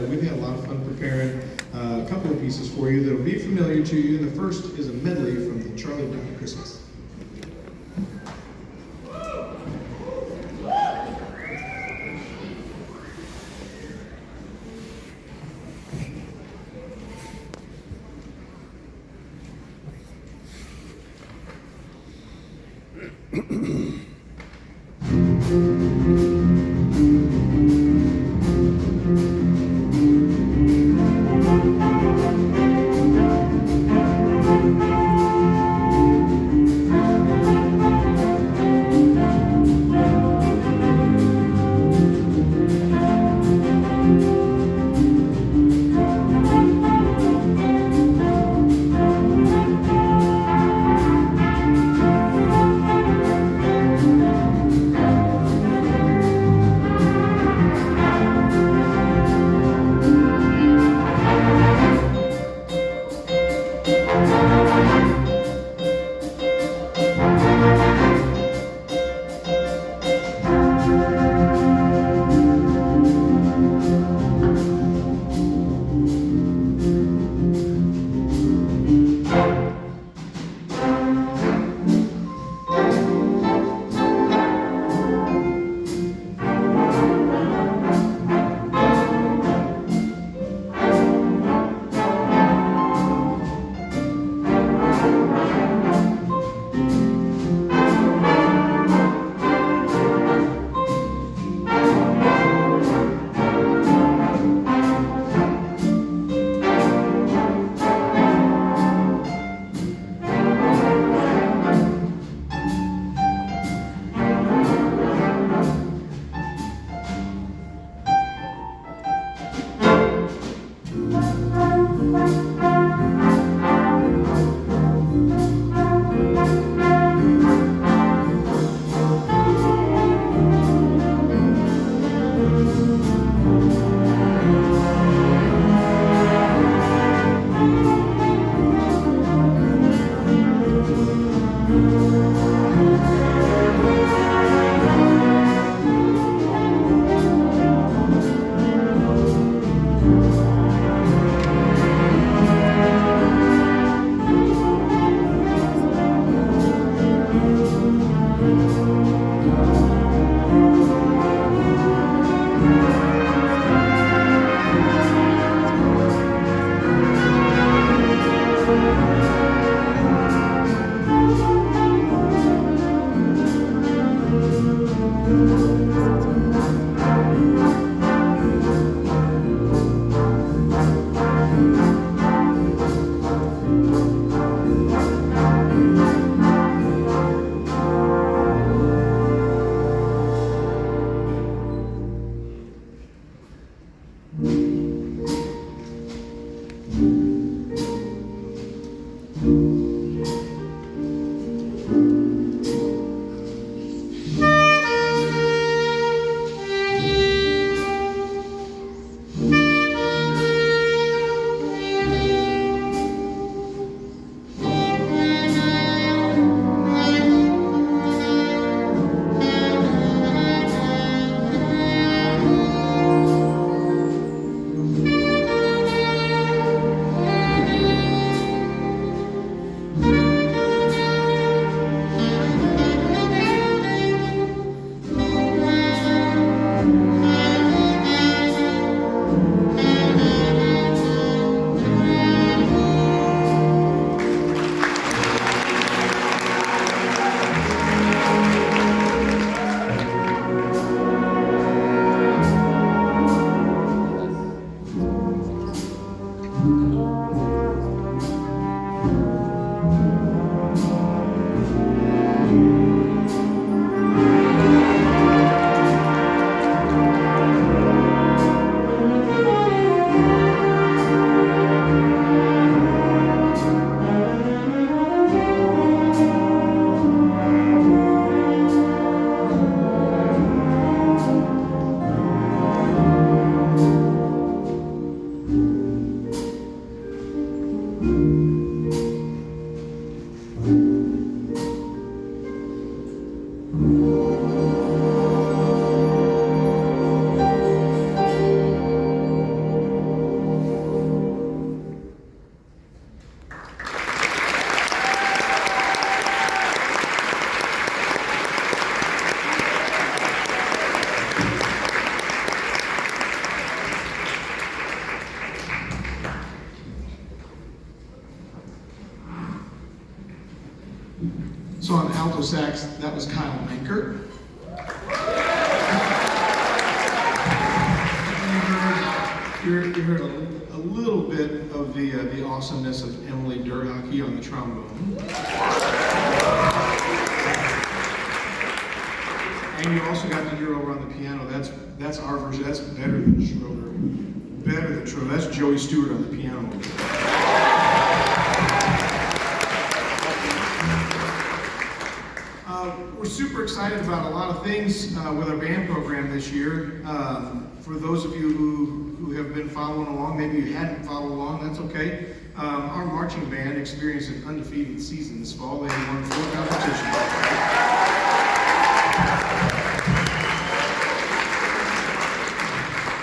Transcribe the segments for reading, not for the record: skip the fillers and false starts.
we've had a lot of fun preparing a couple of pieces for you that'll be familiar to you. The first is a medley from the Charlie Brown Christmas. So on alto sax, that was Kyle Manker. You heard a little bit of the awesomeness of Emily Durhockey on the trombone. And you also got to hear over on the piano, that's our version, that's better than Schroeder. Better than Schroeder, that's Joey Stewart on the piano. We're super excited about a lot of things with our band program this year. For those of you who have been following along, maybe you hadn't followed along, that's okay. Our marching band experienced an undefeated season this fall. They won 4 competitions.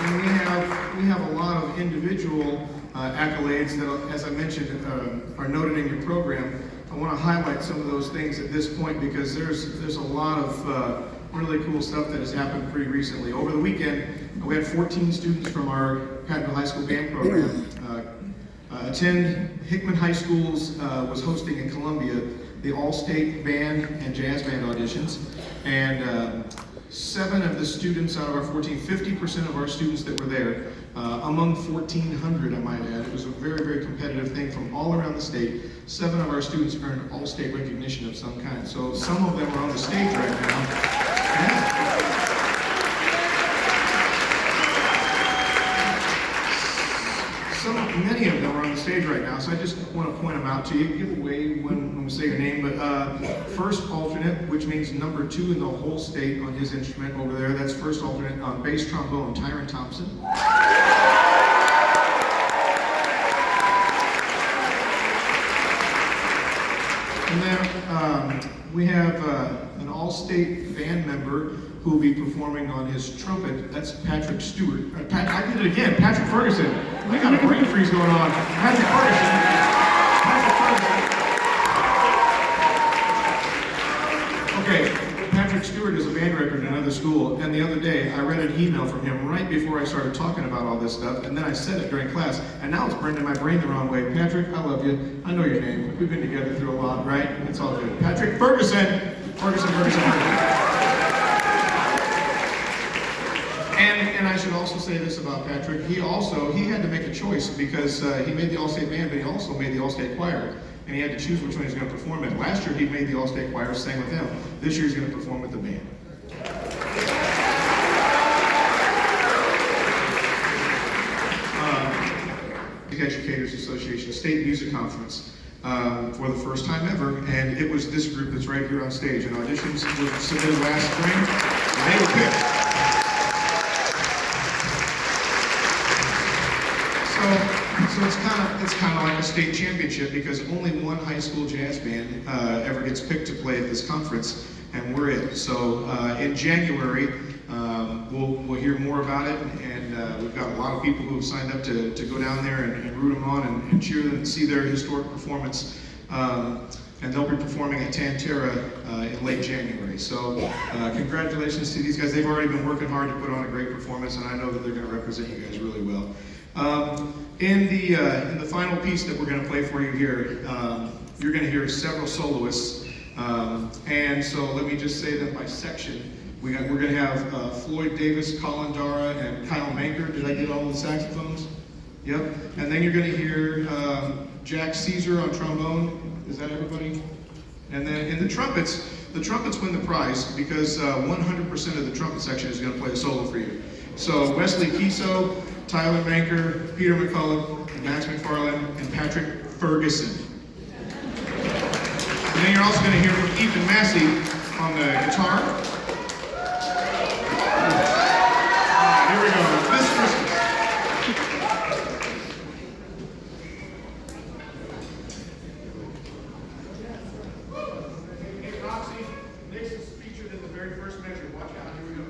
And we have a lot of individual accolades that, as I mentioned, are noted in your program. I want to highlight some of those things at this point because there's a lot of really cool stuff that has happened pretty recently. Over the weekend, we had 14 students from our Pattonville High School band program attend Hickman High School's was hosting in Columbia the all-state band and jazz band auditions, and 7 of the students out of our 14, 50% of our students that were there, among 1,400, I might add. It was a very, very competitive thing from all around the state. 7 of our students earned all-state recognition of some kind. So some of them are on the stage right now. Many of them are on the stage right now, so I just want to point them out to you. Give a wave when we say your name. But first alternate, which means number 2 in the whole state on his instrument over there. That's first alternate on bass trombone, Tyron Thompson. And then we have an all-state band member who will be performing on his trumpet. That's Patrick Stewart. I did it again, Patrick Ferguson. I got a brain freeze going on. Patrick Ferguson. Okay, Patrick Stewart is a band director at another school, and the other day I read an email from him right before I started talking about all this stuff, and then I said it during class, and now it's burned in my brain the wrong way. Patrick, I love you. I know your name. We've been together through a lot, right? It's all good. Patrick Ferguson. Ferguson. And I should also say this about Patrick. He had to make a choice because he made the All-State Band, but he also made the All-State Choir. And he had to choose which one he's going to perform in. Last year he made the All-State Choir, sang with them. This year he's going to perform with the band. Educators Association State Music Conference for the first time ever, and it was this group that's right here on stage. And auditions were submitted last spring, and they were picked. So it's kind of like a state championship because only one high school jazz band ever gets picked to play at this conference, and we're it. So in January, we'll hear more about it, and we've got a lot of people who have signed up to go down there and root them on and cheer them and see their historic performance. And they'll be performing at Tantera in late January. So congratulations to these guys. They've already been working hard to put on a great performance, and I know that they're going to represent you guys really well. In the final piece that we're going to play for you here, you're going to hear several soloists. And so let me just say that by section, we're going to have Floyd Davis, Colin Dara, and Kyle Manker. Did I get all the saxophones? Yep. And then you're going to hear Jack Caesar on trombone. Is that everybody? And then in the trumpets win the prize because 100% of the trumpet section is going to play a solo for you. So Wesley Kiso, Tyler Manker, Peter McCullough, Max McFarland, and Patrick Ferguson. And then you're also going to hear from Ethan Massey on the guitar. Here we go. This Christmas. Hey, Roxy, Nick's is featured in the very first measure. Watch out. Here we go.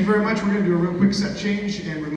very much. We're going to do a real quick set change and